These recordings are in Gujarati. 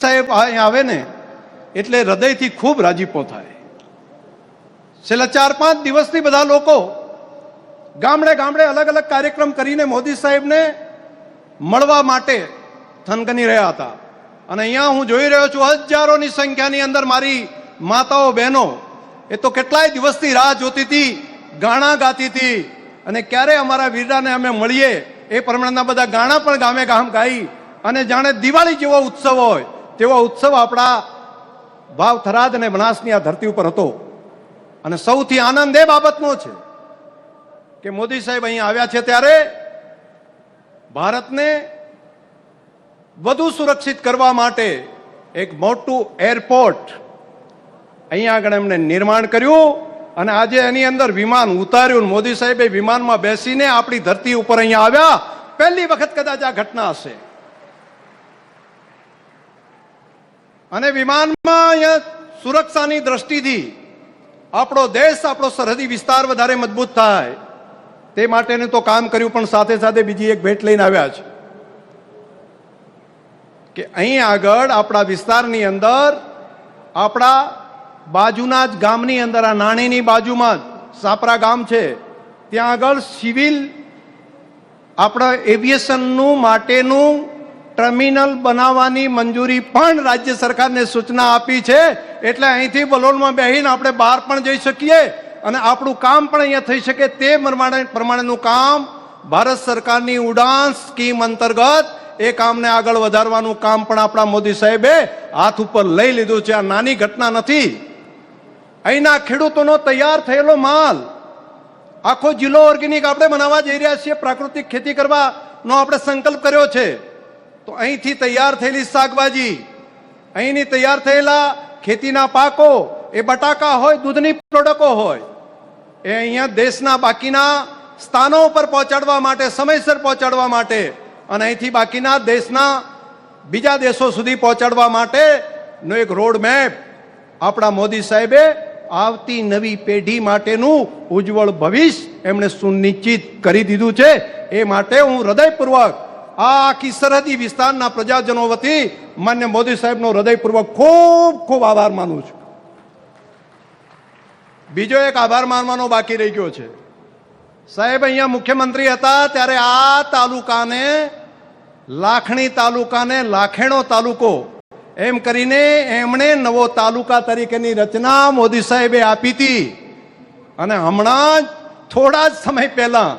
સાહેબ આવે ને એટલે હૃદયથી ખૂબ રાજીપો થાય. છેલ્લા 4-5 દિવસથી બધા લોકો ગામડે ગામડે અલગ અલગ કાર્યક્રમ કરીને મોદી સાહેબને મળવા માટે થનગની રહ્યા હતા. અને અહીંયા હું જોઈ રહ્યો છું હજારોની સંખ્યાની અંદર મારી માતાઓ બહેનો એ તો કેટલાય દિવસથી રાહ જોતી હતી, ગાણા ગાતી હતી અને ક્યારે અમારા વીરાને અમે મળીએ એ પ્રમાણેના બધા ગાણા પણ ગામે ગામ ગાઈ અને જાણે દિવાળી જેવો ઉત્સવ હોય તેવો ઉત્સવ આપણા વાવ થરાદ અને બનાસની આ ધરતી ઉપર હતો. અને સૌથી આનંદ એ બાબતનો છે કે મોદી સાહેબ અહીંયા આવ્યા છે ત્યારે ભારતને વધુ સુરક્ષિત કરવા માટે એક મોટું એરપોર્ટ અહીંયા આગળ એમણે નિર્માણ કર્યું અને આજે એની અંદર વિમાન ઉતાર્યું. મોદી સાહેબે વિમાનમાં બેસીને આપણી ધરતી ઉપર અહીંયા આવ્યા. પહેલી વખત કદાચ આ ઘટના હશે. અને વિમાનમાં અહીંયા સુરક્ષાની દ્રષ્ટિથી આપણો દેશ, આપણો સરહદી વિસ્તાર વધારે મજબૂત થાય તે માટેનું તો કામ કર્યું, પણ સાથે સાથે બીજી એક ભેટ લઈને આવ્યા છે કે અહીં આગળ આપણા વિસ્તારની અંદર આપણા બાજુના જ ગામની અંદર આ નાણીની બાજુમાં જ સાપરા ગામ છે, ત્યાં આગળ સિવિલ આપણા એવિએશનનું માટેનું ટર્મિનલ બનાવવાની મંજૂરી પણ રાજ્ય સરકારને સૂચના આપી છે. એટલે અહીંથી બલોલમાં બેહીને આપણે બહાર પણ જઈ શકીએ અને આપણું કામ પણ અહીંયા થઈ શકે તે પ્રમાણેનું કામ ભારત સરકારની ઉડાન સ્કીમ અંતર્ગત એ કામને આગળ વધારવાનું કામ પણ આપણા મોદી સાહેબે હાથ ઉપર લઈ લીધું છે. આ નાની ઘટના નથી. અહીંના ખેડૂતોનો તૈયાર થયેલો માલ આખો જિલ્લો ઓર્ગેનિક આપણે બનાવવા જઈ રહ્યા છીએ. પ્રાકૃતિક ખેતી કરવાનો આપણે સંકલ્પ કર્યો છે. તો અહીંથી તૈયાર થયેલી શાકભાજી, અહીંની તૈયાર થયેલા ખેતીના પાકો, એ બટાકા હોય, દૂધની પ્રોડક્ટો હોય, એ અહીંયા દેશના બાકીના સ્થાનો પર પહોંચાડવા માટે, સમયસર પહોંચાડવા માટે અને અહીંથી બાકીના દેશના બીજા દેશો સુધી પહોંચાડવા માટેનો એક રોડ મેપ આપણા મોદી સાહેબે આવતી નવી પેઢી માટેનું ઉજ્જવળ ભવિષ્ય એમણે સુનિશ્ચિત કરી દીધું છે. એ માટે હું હૃદયપૂર્વક આ આખી સરહદી વિસ્તારના પ્રજાજનો વતી માન્ય મોદી સાહેબનો હૃદયપૂર્વક ખૂબ ખૂબ આભાર માનું છું. બીજો એક આભાર માનવાનો બાકી રહી ગયો છે. સાહેબ અહીંયા મુખ્યમંત્રી હતા ત્યારે આ તાલુકાને, લાખણી તાલુકાને લાખેણો તાલુકો એમ કરીને એમણે નવો તાલુકા તરીકેની રચના મોદી સાહેબે આપી હતી. અને હમણાં જ થોડા જ સમય પહેલા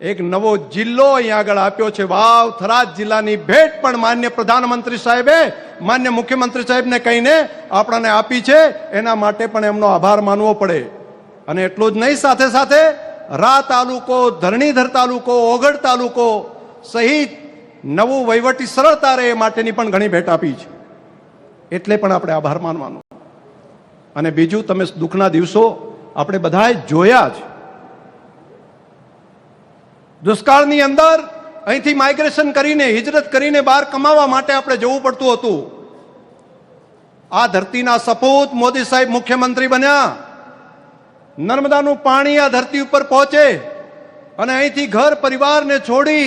એક નવો જિલ્લો અહીંયા આગળ આપ્યો છે. વાવ થરાદ જિલ્લાની ભેટ પણ માન્ય પ્રધાનમંત્રી સાહેબે માન્ય મુખ્યમંત્રી સાહેબને કહીને આપણને આપી છે. એના માટે પણ એમનો આભાર માનવો પડે. અને એટલું જ નહીં, સાથે સાથે રા તાલુકો, ધરણીધર તાલુકો, ઓગળ તાલુકો સહિત નવું વહીવટી સરળતા રહે એ માટેની પણ ઘણી ભેટ આપી છે. એટલે પણ આપણે આભાર માનવાનો. અને બીજું, તમે દુઃખના દિવસો આપણે બધાએ જોયા છે. દુષ્કાળની અંદર અહીંથી માઇગ્રેશન કરીને, હિજરત કરીને બહાર કમાવા માટે આપણે જવું પડતું હતું. આ ધરતીના સપૂત મોદી સાહેબ મુખ્યમંત્રી બન્યા. નર્મદાનું પાણી આ ધરતી ઉપર પહોંચે અને અહીંથી ઘર પરિવારને છોડી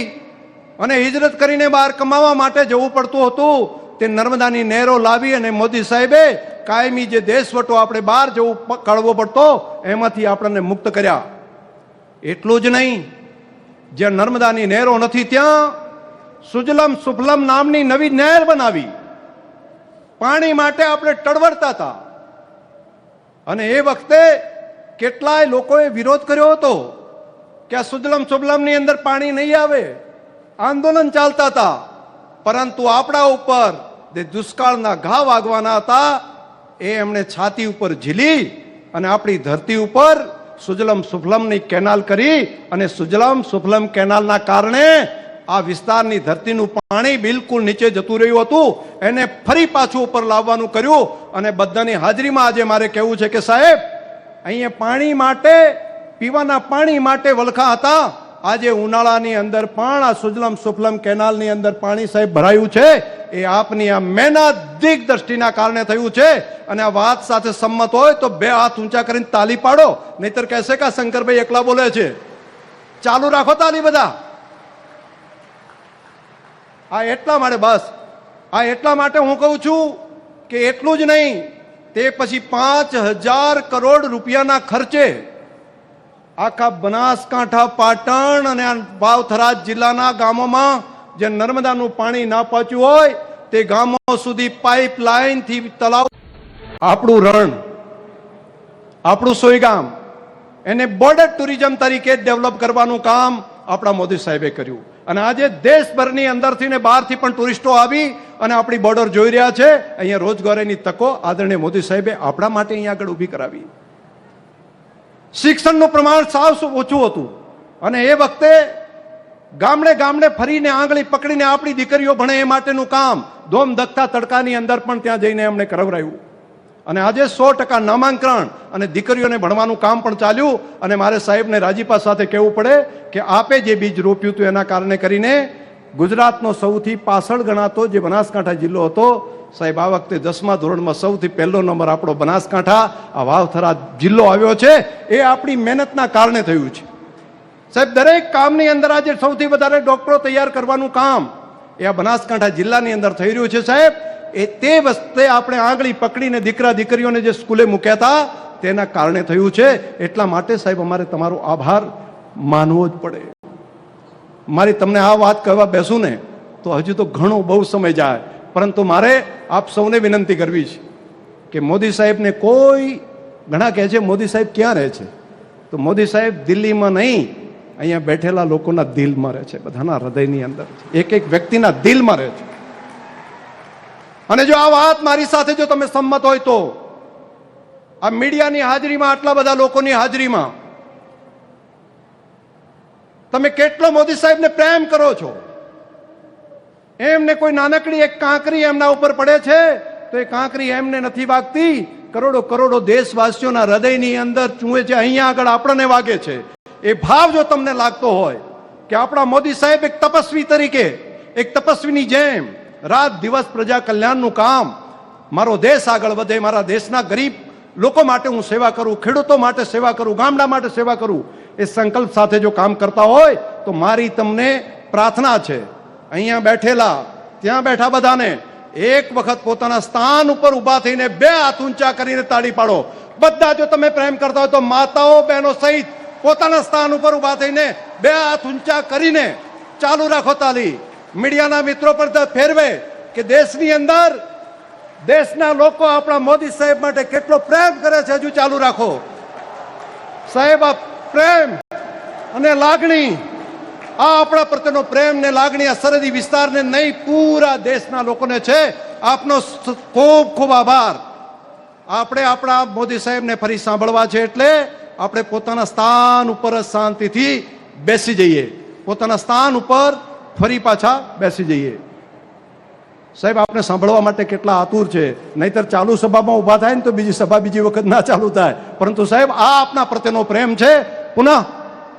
અને હિજરત કરીને બહાર કમાવા માટે જવું પડતું હતું. તે નર્મદાની નહેરો લાવી અને મોદી સાહેબે કાયમી જે દેશવટો આપણે બહાર જવું કાઢવો પડતો એમાંથી આપણને મુક્ત કર્યા. એટલું જ નહીં, જ્યાં નર્મદાની નહેરો નથી ત્યાં સુજલમ સુફલમ નામની નવી નહેર બનાવી. પાણી માટે આપણે ટળવળતા હતા અને એ વખતે કેટલાય લોકોએ વિરોધ કર્યો હતો કે આ સુજલમ સુફલમની અંદર પાણી નહીં આવે. આંદોલન ચાલતા હતા. પરંતુ આપણા ઉપર જે દુષ્કાળના ઘા વાગવાના હતા એ એમણે છાતી ઉપર ઝીલી અને આપણી ધરતી ઉપર સુજલમ સુફલમની કેનાલ કરી. અને સુજલમ સુફલમ કેનાલના કારણે આ વિસ્તારની ધરતીનું પાણી બિલકુલ નીચે જતું રહ્યું હતું, એને ફરી પાછું ઉપર લાવવાનું કર્યું. અને બધાની હાજરીમાં આજે મારે કહેવું છે કે સાહેબ, અહીંયા પાણી માટે, પીવાના પાણી માટે વલખા હતા. આજે ઉનાળાની અંદર પણ આ સુજલમ સુફલમ કેનાલની અંદર પાણી સાહેબ ભરાયું છે. એ આપની આ મહેનત, દિગ્દ્રષ્ટિના કારણે થયું છે. અને આ વાત સાથે સંમત હોય તો 2 હાથ ઊંચા કરીને તાલી પાડો, નહીતર કહેશે કે શંકરભાઈ એકલા બોલે છે. ચાલુ રાખો તાલી બધા. આ એટલા માટે બસ આ એટલા માટે હું કહું છું કે એટલું જ નહીં, તે પછી 5,000 કરોડ રૂપિયાના ખર્ચે આખા બનાસકાંઠા, પાટણ અને વાવથરા જિલ્લાના ગામોમાં જે નર્મદાનું પાણી ના પહોંચ્યું હોય તે ગામો સુધી પાઇપલાઇનથી તળાવ, આપણું રણ, આપણું સોયગામ, એને બોર્ડર ટુરિઝમ તરીકે ડેવલપ કરવાનું કામ આપણા મોદી સાહેબે કર્યું. અને આજે દેશભરની અંદરથી ને બહારથી પણ ટુરિસ્ટો આવી અને આપણી બોર્ડર જોઈ રહ્યા છે. અહીંયા રોજગારીની તકો આદરણીય મોદી સાહેબે આપણા માટે અહીંયા આગળ ઊભી કરાવી. શિક્ષણનું પ્રમાણ સાવ ઓછું હતું અને એ વખતે ગામડે ગામડે ફરીને આંગળી પકડીને આપણી દીકરીઓ ભણે એ માટેનું કામ ધોમ ધકતા તડકાની અંદર પણ ત્યાં જઈને એમણે કરાવરાયું. અને આજે 100% નામાંકન અને દીકરીઓને ભણવાનું કામ પણ ચાલ્યું. અને મારે સાહેબને રાજીપા સાથે કહેવું પડે કે આપે જે બીજ રોપ્યું હતું એના કારણે કરીને ગુજરાતનો સૌથી પાછળ ગણાતો જે બનાસકાંઠા જિલ્લો હતો, સાહેબ આ વખતે 10મા ધોરણમાં સૌથી પહેલો નંબર આપણો બનાસકાંઠા, આ વાવથરા જિલ્લો આવ્યો છે. એ આપણી મહેનતના કારણે થયું છે. સાહેબ દરેક કામની અંદર આજે સૌથી વધારે ડોક્ટરો તૈયાર કરવાનું કામ એ આ બનાસકાંઠા જિલ્લાની અંદર થઈ રહ્યું છે. સાહેબ એ તે વખતે આપણે આંગળી પકડીને દીકરા દીકરીઓને જે સ્કૂલે મૂક્યા હતા તેના કારણે થયું છે. એટલા માટે સાહેબ અમારે તમારો આભાર માનવો જ પડે. મારી તમને આ વાત કહેવા બેસું ને તો હજુ તો ઘણો બહુ સમય જાય, પરંતુ મારે આપ સૌને વિનંતી કરવી છે કે મોદી સાહેબને કોઈ, ઘણા કહે છે મોદી સાહેબ ક્યાં રહે છે, તો મોદી સાહેબ દિલ્હીમાં નહીં, અહીંયા બેઠેલા લોકોના દિલમાં રહે છે, બધાના હૃદયની અંદર છે, એક એક વ્યક્તિના દિલમાં રહે છે. અને જો આ વાત મારી સાથે જો તમે સંમત હોય તો આ મીડિયાની હાજરીમાં, આટલા બધા લોકોની હાજરીમાં તમે કેટલો મોદી સાહેબને પ્રેમ કરો છો. એમને કોઈ નાનકડી એક કાંકરી એમના ઉપર પડે છે તો એ કાંકરી એમને નથી વાગતી, કરોડો કરોડો દેશવાસીઓના હૃદયની અંદર ચૂંટે છે, અહીંયા આગળ આપણને વાગે છે. એ ભાવ જો તમને લાગતો હોય કે આપણા મોદી સાહેબ એક તપસ્વી તરીકે, એક તપસ્વીની જેમ રાત દિવસ પ્રજા કલ્યાણનું કામ, મારો દેશ આગળ વધે, મારા દેશના ગરીબ લોકો માટે હું સેવા કરું, ખેડૂતો માટે સેવા કરું, ગામડા માટે સેવા કરું, એ સંકલ્પ સાથે જો કામ કરતા હોય તો મારી તમને પ્રાર્થના છે, અહીંયા બેઠેલા ત્યાં બેઠા બધાને એક વખત પોતાના સ્થાન ઉપર ઊભા થઈને 2 હાથ ઊંચા કરીને તાળી પાડો. બધા જો તમે પ્રેમ કરતા હોય તો માતાઓ બહેનો સહિત પોતાના સ્થાન ઉપર ઊભા થઈને 2 હાથ ઊંચા કરીને ચાલુ રાખો તાળી. મીડિયાના મિત્રો પર ફેરવે કે દેશની અંદર દેશના લોકો આપણા મોદી સાહેબ માટે કેટલો પ્રેમ કરે છે, હજુ ચાલુ રાખો સાહેબ. આ પ્રેમ અને લાગણી, આ આપણા પ્રત્યેનો પ્રેમ ને લાગણી આ સરહદી વિસ્તારને નહીં, પૂરા દેશના લોકોને છે. આપનો ખૂબ ખૂબ આભાર. આપણે આપણા મોદી સાહેબને ફરી સાંભળવા છે એટલે આપણે પોતાના સ્થાન ઉપર શાંતિથી બેસી જઈએ, પોતાના સ્થાન ઉપર ફરી પાછા બેસી જઈએ. સાહેબ આપણે સાંભળવા માટે કેટલા આતુર છે, નહીતર ચાલુ સભામાં ઊભા થાય ને તો બીજી સભા બીજી વખત ના ચાલુ થાય. પરંતુ સાહેબ આ આપના પ્રત્યેનો પ્રેમ છે. પુનઃ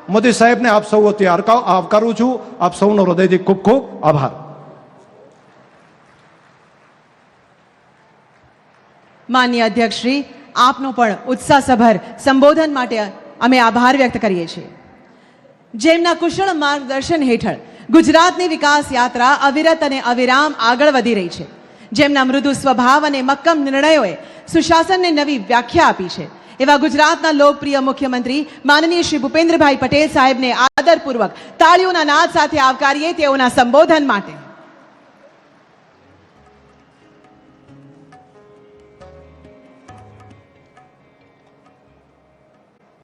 મોદી સાહેબને આપ સૌ વતી આવકારું છું. આપ સૌનો હૃદયથી ખૂબ ખૂબ આભાર. માનનીય અધ્યક્ષશ્રી, આપનો પણ ઉત્સાહસભર સંબોધન માટે અમે આભાર વ્યક્ત કરીએ છીએ. જેમના કુશળ માર્ગદર્શન હેઠળ ગુજરાતની વિકાસ યાત્રા અવિરત અને અવિરામ આગળ વધી રહી છે, જેમના મૃદુ સ્વભાવ અને મક્કમ નિર્ણયોએ સુશાસનને નવી વ્યાખ્યા આપી છે, એવા ગુજરાતના લોકપ્રિય મુખ્યમંત્રી માનનીય શ્રી ભૂપેન્દ્રભાઈ પટેલ સાહેબને આદરપૂર્વક તાળીઓના નાદ સાથે આવકારીએ તેઓના સંબોધન માટે.